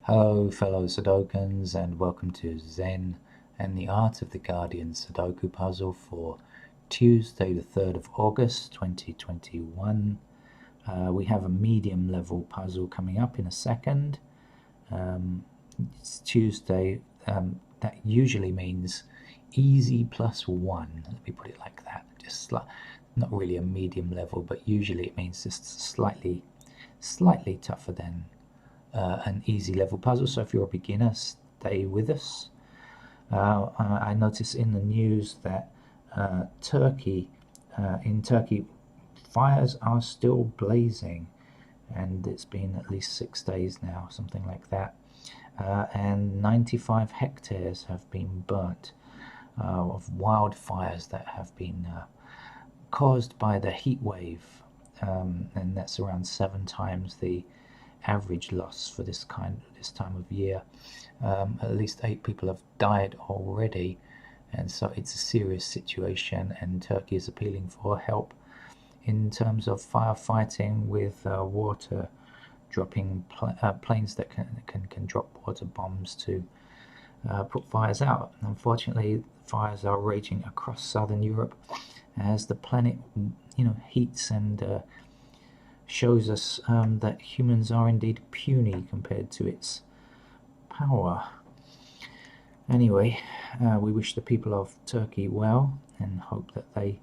Hello, fellow Sudokans, and welcome to Zen and the Art of the Guardian Sudoku puzzle for Tuesday, the 3rd of August 2021. We have a medium level puzzle coming up in a second. It's Tuesday, that usually means easy plus one. Let me put it like that. Just like, not really a medium level, but usually it means just slightly tougher than an easy level puzzle. So if you're a beginner, stay with us. I noticed in the news that in Turkey, fires are still blazing, and it's been at least 6 days now, something like that. And 95 hectares have been burnt of wildfires that have been caused by the heat wave, and that's around 7 times the average loss for this time of year. At least 8 people have died already, and so it's a serious situation, and Turkey is appealing for help in terms of firefighting with water dropping planes that can drop water bombs to put fires out. Unfortunately, fires are raging across southern Europe as the planet heats and shows us that humans are indeed puny compared to its power. Anyway, we wish the people of Turkey well and hope that they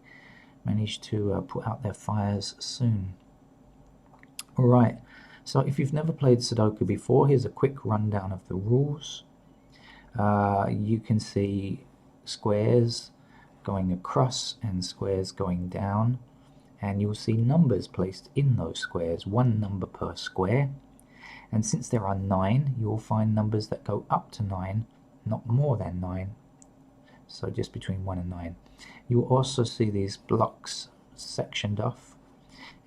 manage to put out their fires soon. Alright, so if you've never played Sudoku before, here's a quick rundown of the rules. You can see squares going across and squares going down, and you'll see numbers placed in those squares, one number per square. And since there are 9, you'll find numbers that go up to 9, not more than 9, so just between 1 and 9. You'll also see these blocks sectioned off,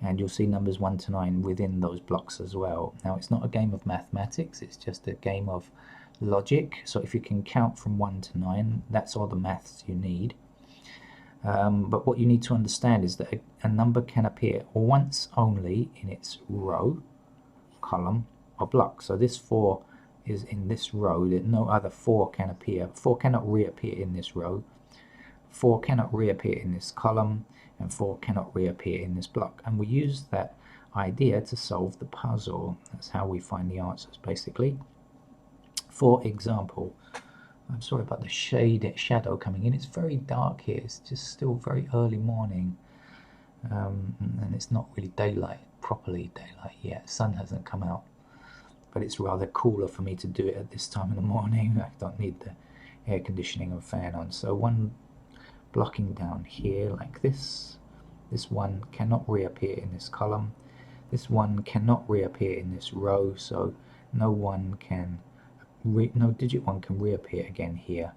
and you'll see numbers 1 to 9 within those blocks as well. Now, it's not a game of mathematics, it's just a game of logic. So if you can count from 1 to 9, that's all the maths you need. But what you need to understand is that a number can appear once only in its row, column, or block. So this 4 is in this row, that no other 4 can appear. 4 cannot reappear in this row, 4 cannot reappear in this column, and 4 cannot reappear in this block. And we use that idea to solve the puzzle. That's how we find the answers, basically. For example, I'm sorry about the shadow coming in. It's very dark here. It's just still very early morning, and it's not really properly daylight yet. Sun hasn't come out, but it's rather cooler for me to do it at this time in the morning. I don't need the air conditioning and fan on. So one blocking down here like this. This one cannot reappear in this column. This one cannot reappear in this row, so no digit 1 can reappear again here,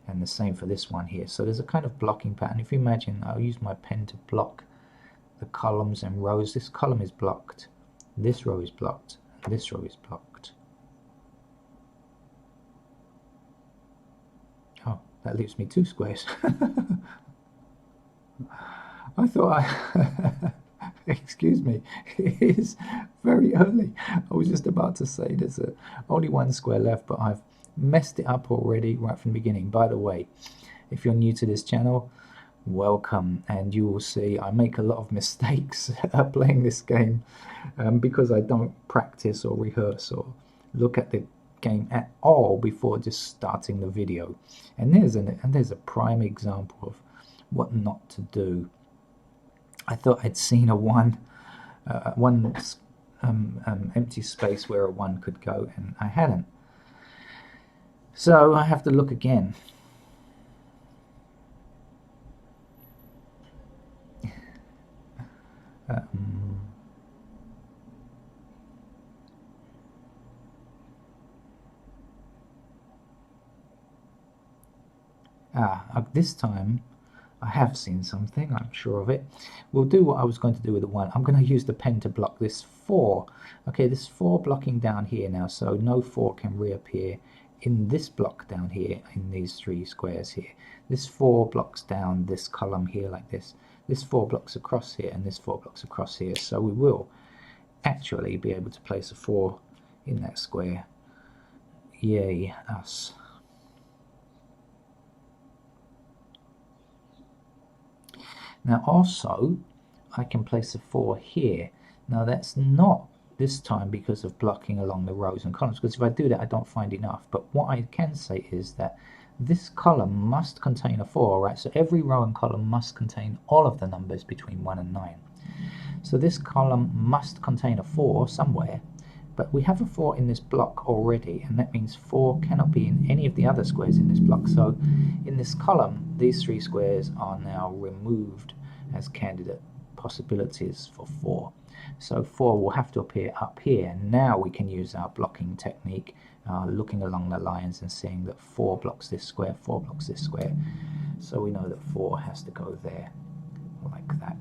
and the same for this one here. So there's a kind of blocking pattern. If you imagine, I'll use my pen to block the columns and rows. This column is blocked, this row is blocked, and this row is blocked. Oh, that leaves me 2 squares. I thought excuse me, it is very early. I was just about to say there's only 1 square left, but I've messed it up already right from the beginning. By the way, if you're new to this channel, welcome, and you will see I make a lot of mistakes playing this game because I don't practice or rehearse or look at the game at all before just starting the video. And there's a prime example of what not to do. I thought I'd seen a one empty space where a 1 could go, and I hadn't. So I have to look again. This time I have seen something, I'm sure of it. We'll do what I was going to do with the 1. I'm going to use the pen to block this 4. Okay, this 4 blocking down here now, so no 4 can reappear in this block down here, in these 3 squares here. This 4 blocks down this column here like this. This 4 blocks across here, and this 4 blocks across here. So we will actually be able to place a 4 in that square Yay, us. Now also, I can place a 4 here. Now that's not this time because of blocking along the rows and columns, because if I do that I don't find enough. But what I can say is that this column must contain a 4, right? So every row and column must contain all of the numbers between 1 and 9. So this column must contain a 4 somewhere, but we have a 4 in this block already, and that means 4 cannot be in any of the other squares in this block. So in this column, these 3 squares are now removed as candidate possibilities for 4. So 4 will have to appear up here. Now we can use our blocking technique, looking along the lines and seeing that 4 blocks this square, 4 blocks this square. So we know that 4 has to go there, like that.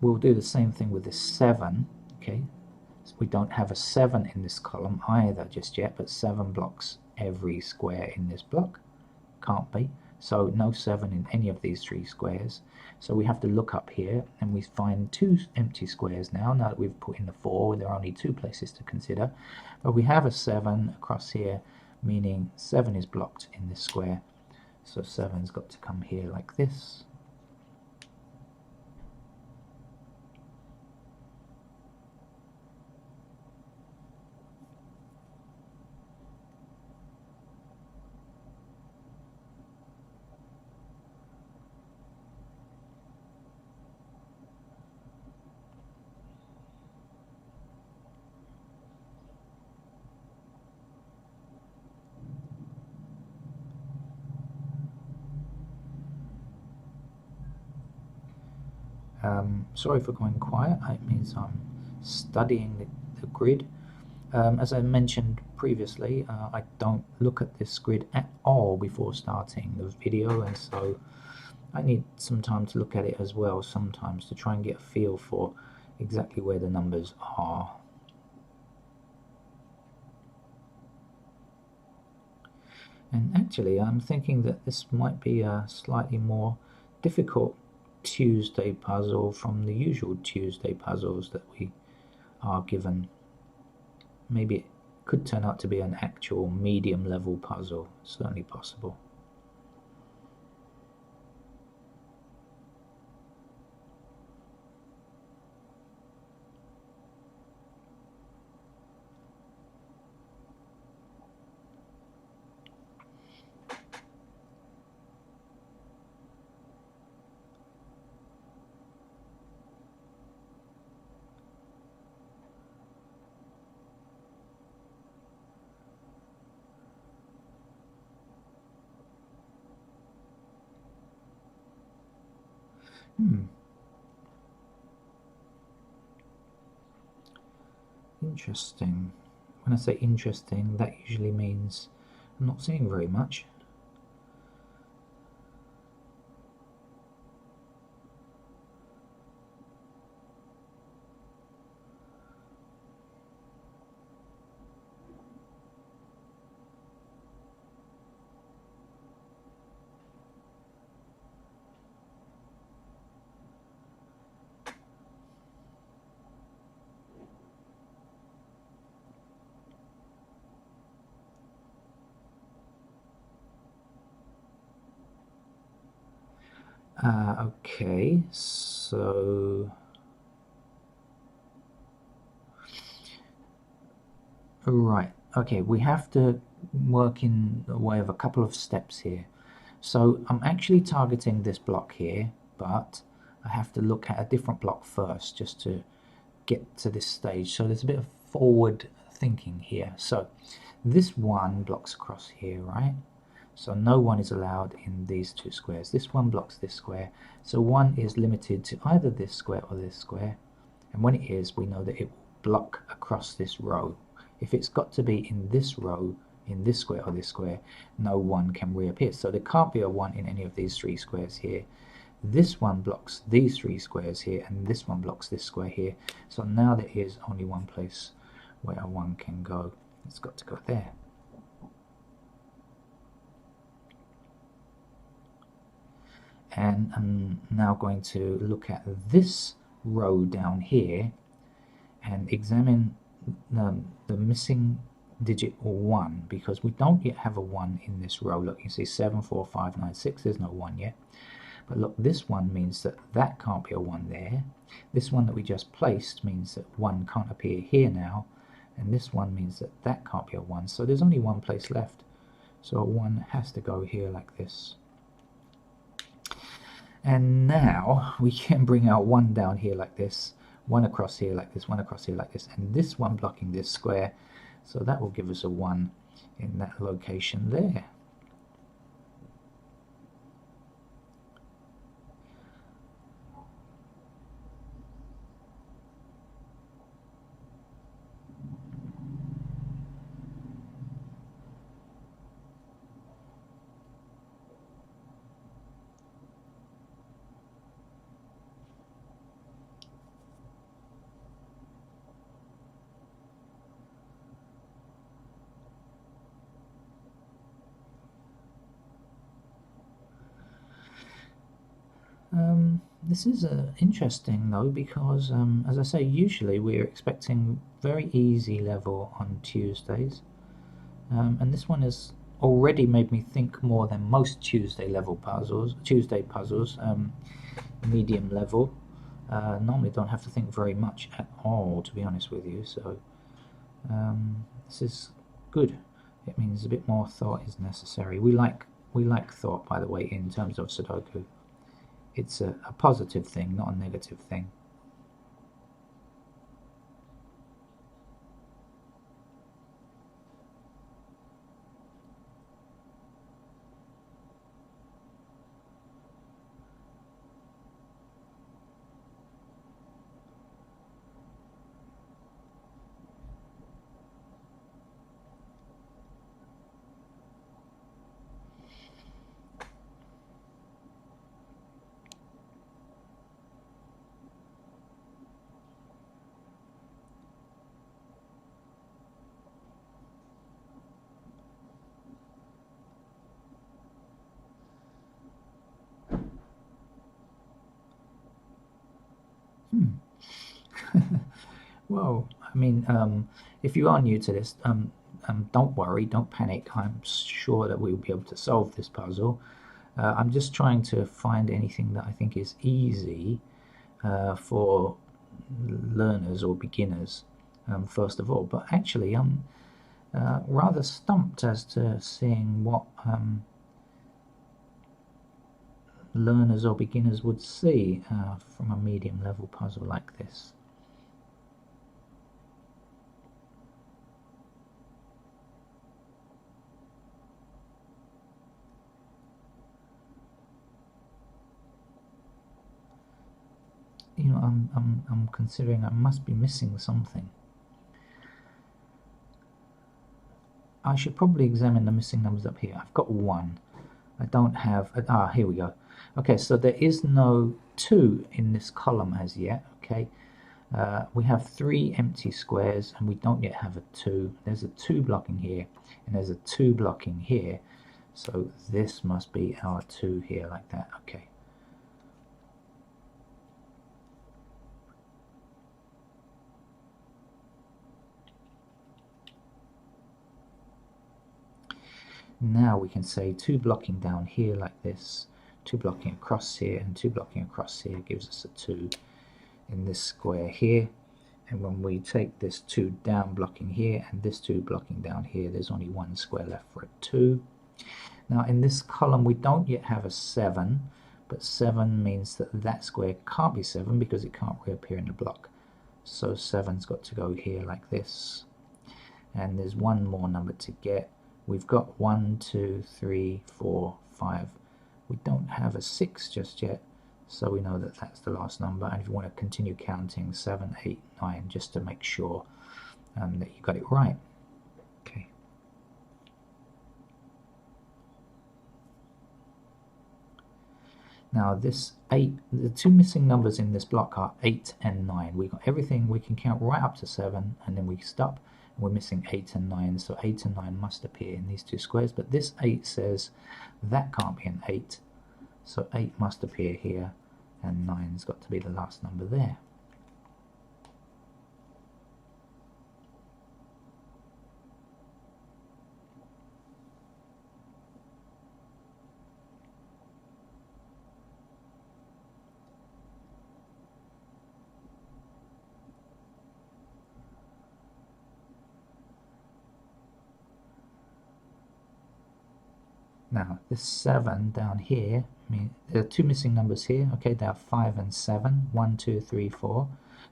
We'll do the same thing with this 7, okay? So we don't have a 7 in this column either just yet, but 7 blocks every square in this block. Can't be. So no 7 in any of these 3 squares. So we have to look up here, and we find 2 empty squares now that we've put in the 4. There are only 2 places to consider. But we have a 7 across here, meaning 7 is blocked in this square. So 7's got to come here like this. Sorry for going quiet, it means I'm studying the grid. As I mentioned previously, I don't look at this grid at all before starting the video, and so I need some time to look at it as well sometimes to try and get a feel for exactly where the numbers are. And actually I'm thinking that this might be a slightly more difficult Tuesday puzzle from the usual Tuesday puzzles that we are given. Maybe it could turn out to be an actual medium level puzzle. Certainly possible. Interesting. When I say interesting, that usually means I'm not seeing very much. Okay, so right, okay, we have to work in the way of a couple of steps here. So I'm actually targeting this block here, but I have to look at a different block first just to get to this stage. So there's a bit of forward thinking here. So this one blocks across here, right? So no 1 is allowed in these 2 squares. This one blocks this square. So 1 is limited to either this square or this square. And when it is, we know that it will block across this row. If it's got to be in this row, in this square or this square, no 1 can reappear. So there can't be a 1 in any of these 3 squares here. This one blocks these 3 squares here, and this one blocks this square here. So now there is only one place where a 1 can go. It's got to go there. And I'm now going to look at this row down here and examine the missing digit 1, because we don't yet have a 1 in this row. Look, you see 7, 4, 5, 9, 6, there's no 1 yet. But look, this 1 means that that can't be a 1 there. This one that we just placed means that 1 can't appear here now. And this one means that that can't be a 1. So there's only one place left. So a 1 has to go here like this. And now we can bring our 1 down here like this, 1 across here like this, 1 across here like this, and this one blocking this square. So that will give us a 1 in that location there. This is interesting though, because as I say, usually we're expecting very easy level on Tuesdays, and this one has already made me think more than most Tuesday puzzles, medium level. Normally don't have to think very much at all, to be honest with you, so this is good. It means a bit more thought is necessary. We like thought, by the way, in terms of Sudoku. It's a positive thing, not a negative thing. Well, I mean, if you are new to this, don't worry, don't panic. I'm sure that we'll be able to solve this puzzle. I'm just trying to find anything that I think is easy for learners or beginners, first of all. But actually, I'm rather stumped as to seeing what learners or beginners would see from a medium level puzzle like this. You know, I'm considering I must be missing something. I should probably examine the missing numbers up here. I've got 1. I don't have... here we go. Okay, so there is no 2 in this column as yet, okay? We have 3 empty squares, and we don't yet have a 2. There's a 2 blocking here, and there's a 2 blocking here. So this must be our 2 here, like that, okay. Now we can say 2 blocking down here like this, 2 blocking across here, and 2 blocking across here gives us a 2 in this square here. And when we take this 2 down blocking here and this 2 blocking down here, there's only 1 square left for a 2. Now in this column we don't yet have a 7, but 7 means that that square can't be 7 because it can't reappear in the block. So 7's got to go here like this. And there's one more number to get. We've got 1, 2, 3, 4, 5. We don't have a 6 just yet, so we know that that's the last number. And if you want to continue counting, 7, 8, 9, just to make sure that you got it right. Okay. Now this 8, the 2 missing numbers in this block are 8 and 9. We've got everything, we can count right up to 7, and then we stop. We're missing 8 and 9, so 8 and 9 must appear in these 2 squares, but this 8 says that can't be an 8, So 8 must appear here, and 9's got to be the last number there. Now, this 7 down here, there are two missing numbers here. Okay, there are 5 and 7. 1, 2, 3, 4.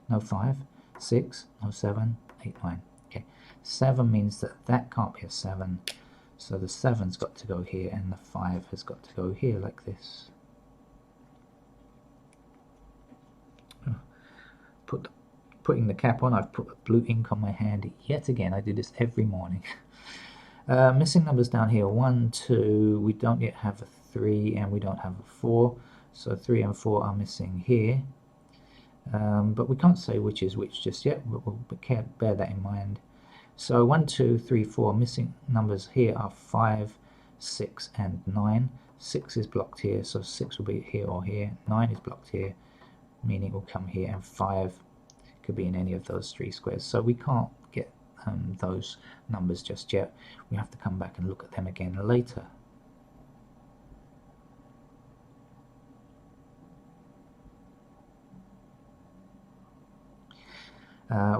No 5. 6. No 7. 8, 9. Okay, 7 means that that can't be a 7. So the 7's got to go here, and the 5 has got to go here like this. Putting the cap on, I've put blue ink on my hand yet again. I do this every morning. Missing numbers down here, 1, 2, we don't yet have a 3 and we don't have a 4, so 3 and 4 are missing here, but we can't say which is which just yet, but we'll bear that in mind. So 1, 2, 3, 4, missing numbers here are 5, 6 and 9. 6 is blocked here, so 6 will be here or here. 9 is blocked here, meaning it will come here, and 5 could be in any of those 3 squares, so we can't get those numbers just yet. We have to come back and look at them again later.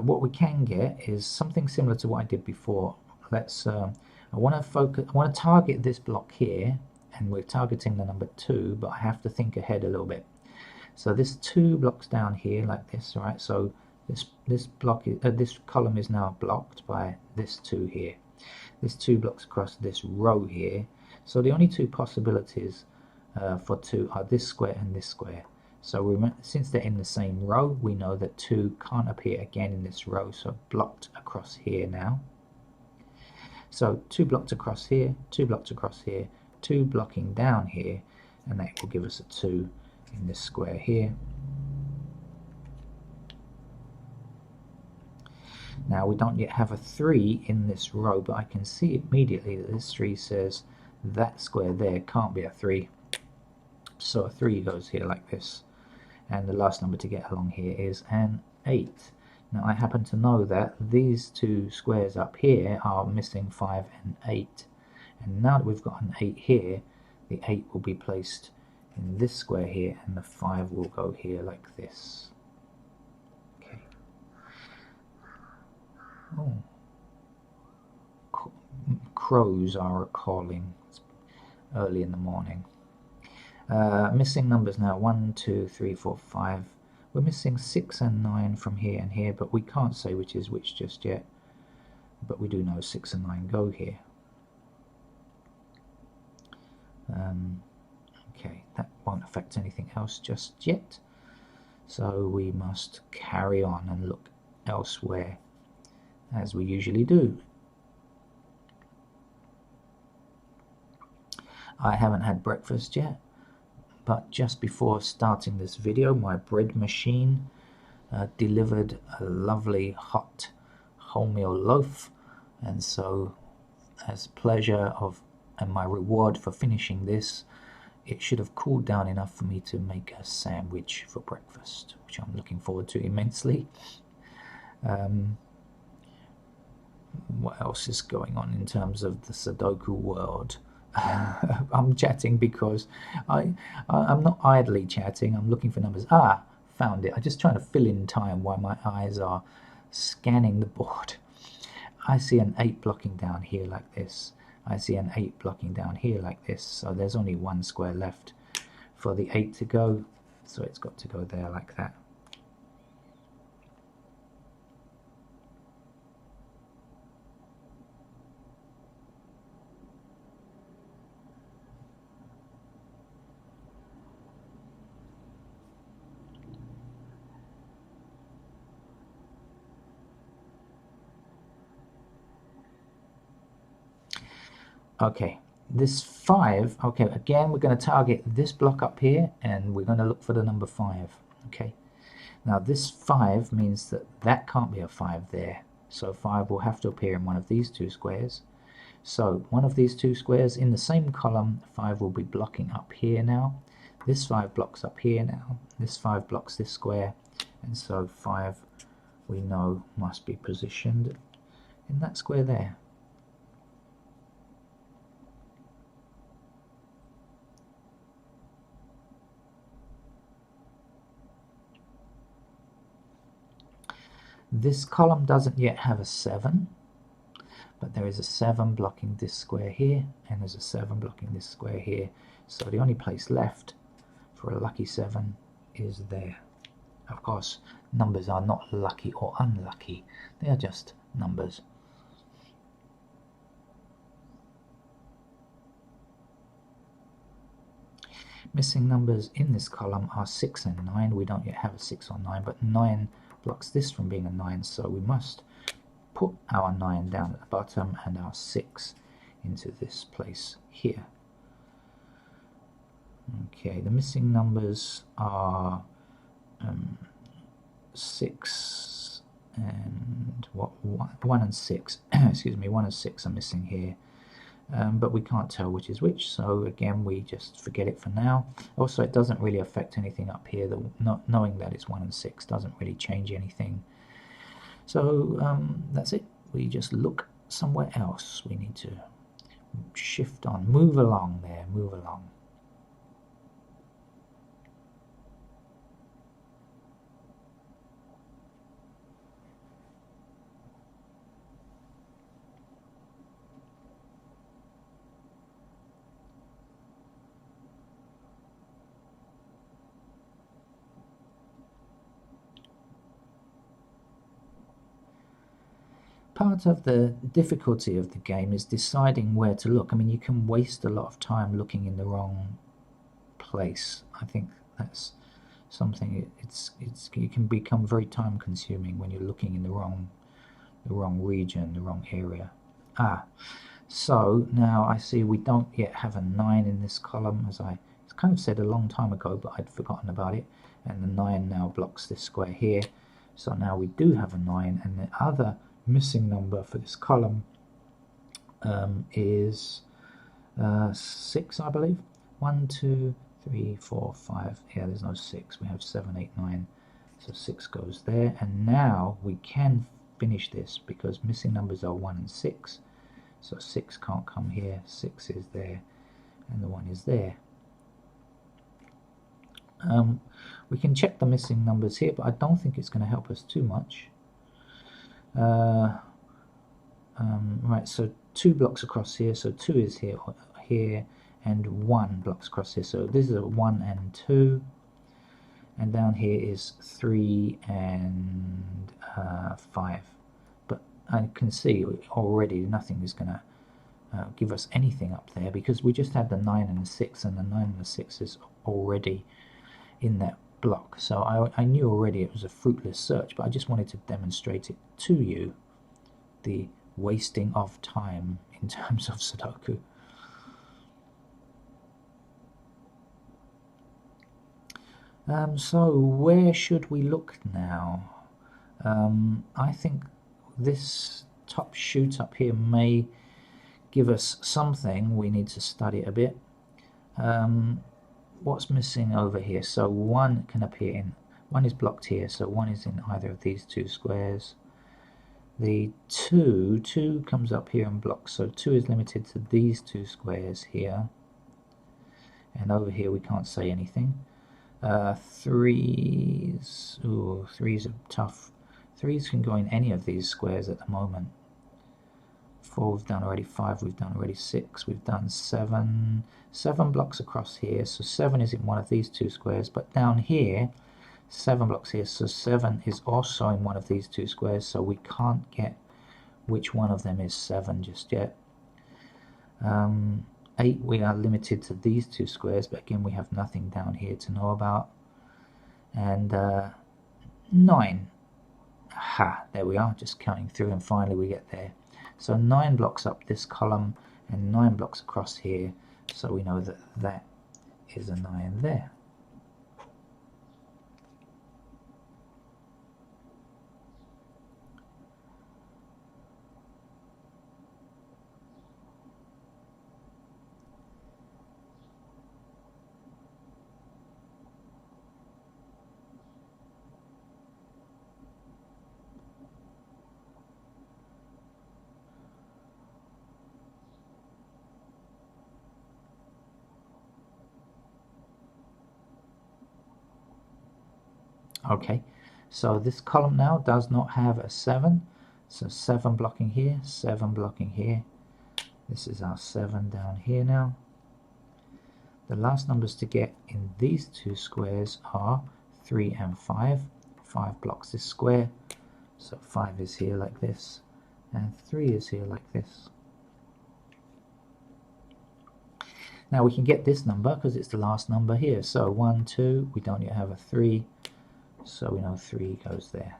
What we can get is something similar to what I did before. Let's I want to target this block here, and we're targeting the number 2, but I have to think ahead a little bit. So this 2 blocks down here like this, right? So this block is, this column is now blocked by this 2 here. This 2 blocks across this row here. So the only 2 possibilities for 2 are this square and this square. So since they're in the same row, we know that 2 can't appear again in this row, so blocked across here now. So 2 blocked across here, 2 blocked across here, 2 blocking down here, and that will give us a 2 in this square here. Now we don't yet have a 3 in this row, but I can see immediately that this 3 says that square there can't be a 3. So a 3 goes here like this. And the last number to get along here is an 8. Now I happen to know that these 2 squares up here are missing 5 and 8. And now that we've got an 8 here, the 8 will be placed in this square here, and the 5 will go here like this. Okay. Oh. Crows are calling. It's early in the morning. Missing numbers now, 1, 2, 3, 4, 5. We're missing 6 and 9 from here and here, but we can't say which is which just yet. But we do know 6 and 9 go here. Okay, that won't affect anything else just yet. So we must carry on and look elsewhere, as we usually do. I haven't had breakfast yet, but just before starting this video, my bread machine delivered a lovely hot wholemeal loaf, and so as pleasure of and my reward for finishing this, it should have cooled down enough for me to make a sandwich for breakfast, which I'm looking forward to immensely. What else is going on in terms of the Sudoku world? I'm chatting because I'm not idly chatting. I'm looking for numbers. Found it. I'm just trying to fill in time while my eyes are scanning the board. I see an 8 blocking down here like this. I see an 8 blocking down here like this. So there's only 1 square left for the 8 to go. So it's got to go there like that. Okay, this 5, okay, again, we're going to target this block up here, and we're going to look for the number 5, okay? Now, this 5 means that that can't be a 5 there, so 5 will have to appear in one of these 2 squares. So, one of these 2 squares in the same column, 5 will be blocking up here now. This 5 blocks up here now. This 5 blocks this square, and so 5 we know must be positioned in that square there. This column doesn't yet have a 7, but there is a 7 blocking this square here, and there's a 7 blocking this square here. So the only place left for a lucky 7 is there. Of course, numbers are not lucky or unlucky. They are just numbers. Missing numbers in this column are 6 and 9. We don't yet have a 6 or 9, but 9 blocks this from being a 9, so we must put our 9 down at the bottom and our 6 into this place here. Okay, the missing numbers are 6 and 1 and 6. Excuse me, 1 and 6 are missing here. But we can't tell which is which, so again we just forget it for now. Also, it doesn't really affect anything up here. Knowing that it's 1 and 6 doesn't really change anything. So that's it. We just look somewhere else. We need to shift on, move along there, move along. Part of the difficulty of the game is deciding where to look. I mean, you can waste a lot of time looking in the wrong place. I think that's something. You can become very time consuming when you're looking in the wrong region, the wrong area. So now I see we don't yet have a 9 in this column, as I kind of said a long time ago, but I'd forgotten about it. And the 9 now blocks this square here. So now we do have a 9, and the other missing number for this column is 6, I believe. 1, 2, 3, 4, 5. Yeah, there's no 6. We have 7, 8, 9. So 6 goes there. And now we can finish this because missing numbers are 1 and 6. So 6 can't come here. 6 is there. And the 1 is there. We can check the missing numbers here, but I don't think it's going to help us too much. Right, so 2 blocks across here, so 2 is here, and 1 blocks across here, so this is a 1 and 2, and down here is 3 and 5. But I can see already nothing is going to give us anything up there, because we just had the 9 and the 6, and the 9 and the 6 is already in that block. So I knew already it was a fruitless search, but I just wanted to demonstrate it to you, the wasting of time in terms of Sudoku. So where should we look now? I think this top shoot up here may give us something. We need to study it a bit. What's missing over here? So 1 can appear in, 1 is blocked here, so 1 is in either of these 2 squares. The 2 comes up here and blocks, so 2 is limited to these 2 squares here. And over here we can't say anything. 3s, ooh, 3s are tough. 3s can go in any of these squares at the moment. 4 we've done already, 5 we've done already, 6 we've done, 7 blocks across here, so 7 is in one of these 2 squares, but down here 7 blocks here, so 7 is also in one of these 2 squares, so we can't get which one of them is 7 just yet. 8, we are limited to these 2 squares, but again we have nothing down here to know about. And 9, there we are, just counting through, and finally we get there. So 9 blocks up this column and 9 blocks across here, so we know that that is a 9 there. Okay, so this column now does not have a 7, so 7 blocking here, 7 blocking here. This is our 7 down here now. The last numbers to get in these two squares are 3 and 5. 5 blocks this square, so 5 is here like this, and 3 is here like this. Now we can get this number because it's the last number here. So 1, 2, we don't yet have a 3, so we know 3 goes there.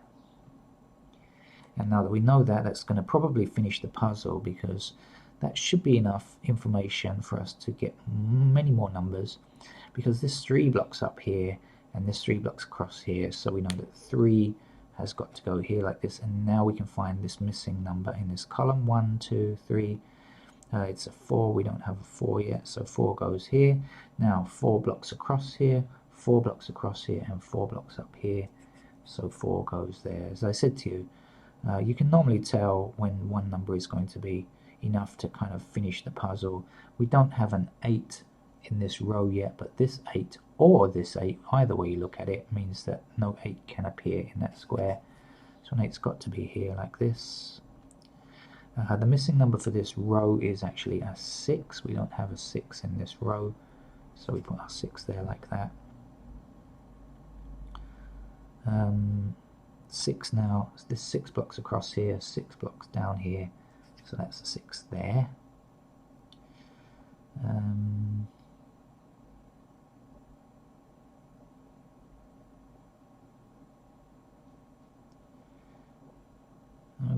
And now that we know that, that's going to probably finish the puzzle, because that should be enough information for us to get many more numbers, because this 3 blocks up here and this 3 blocks across here, so we know that 3 has got to go here like this, and now we can find this missing number in this column. 1, 2, 3. It's a 4, we don't have a 4 yet, so 4 goes here. Now 4 blocks across here, 4 blocks across here, and 4 blocks up here, so 4 goes there. As I said to you, you can normally tell when one number is going to be enough to kind of finish the puzzle. We don't have an 8 in this row yet, but this 8 or this 8, either way you look at it, means that no 8 can appear in that square. So an 8's got to be here like this. The missing number for this row is actually a 6. We don't have a 6 in this row, so we put our 6 there like that. 6 now, this 6 blocks across here, 6 blocks down here, so that's a 6 there.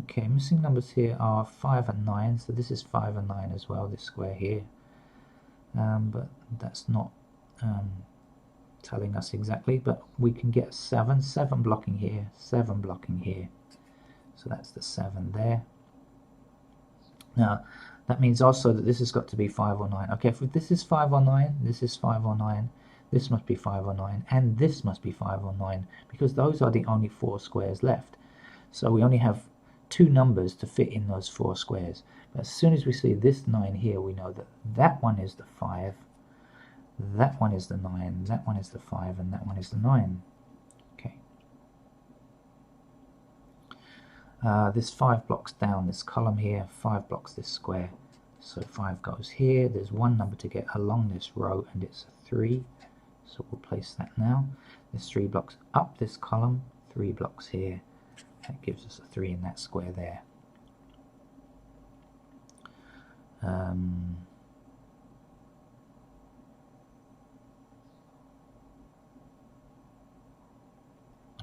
Okay, missing numbers here are 5 and 9, so this is 5 and 9 as well, this square here. But that's not telling us exactly, but we can get 7 blocking here, 7 blocking here. So that's the 7 there. Now, that means also that this has got to be 5 or 9. Okay, if this is 5 or 9, this is 5 or 9, this must be 5 or 9, and this must be 5 or 9, because those are the only 4 squares left. So we only have 2 numbers to fit in those 4 squares. But as soon as we see this 9 here, we know that that one is the 5, that one is the 9, that one is the 5, and that one is the 9. Okay. This 5 blocks down this column here, 5 blocks this square. So 5 goes here. There's one number to get along this row, and it's a 3. So we'll place that now. This 3 blocks up this column, 3 blocks here. That gives us a 3 in that square there.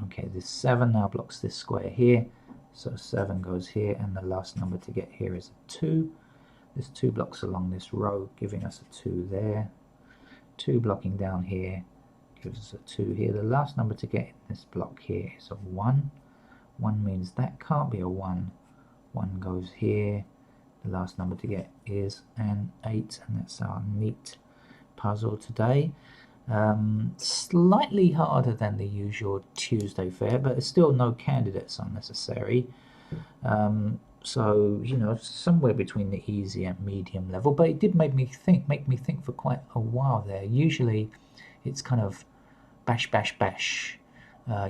Okay, this 7 now blocks this square here, so 7 goes here, and the last number to get here is a 2. This 2 blocks along this row, giving us a 2 there. 2 blocking down here gives us a 2 here. The last number to get in this block here is a 1. 1 means that can't be a 1. 1 goes here. The last number to get is an 8, and that's our neat puzzle today. Slightly harder than the usual Tuesday fare, but there's still no candidates unnecessary. So, you know, somewhere between the easy and medium level, but it did make me think for quite a while there. Usually it's kind of bash, bash, bash.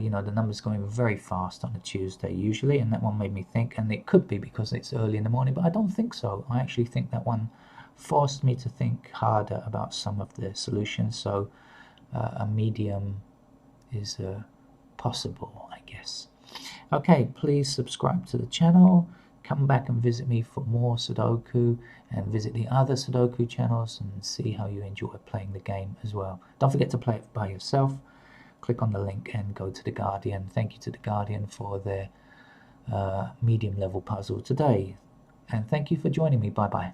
You know, the numbers going very fast on a Tuesday usually, and that one made me think, and it could be because it's early in the morning, but I don't think so. I actually think that one forced me to think harder about some of the solutions, so a medium is possible, I guess. Okay, please subscribe to the channel, come back and visit me for more Sudoku, and visit the other Sudoku channels and see how you enjoy playing the game as well. Don't forget to play it by yourself. Click on the link and go to The Guardian. Thank you to The Guardian for their medium level puzzle today. And thank you for joining me. Bye bye.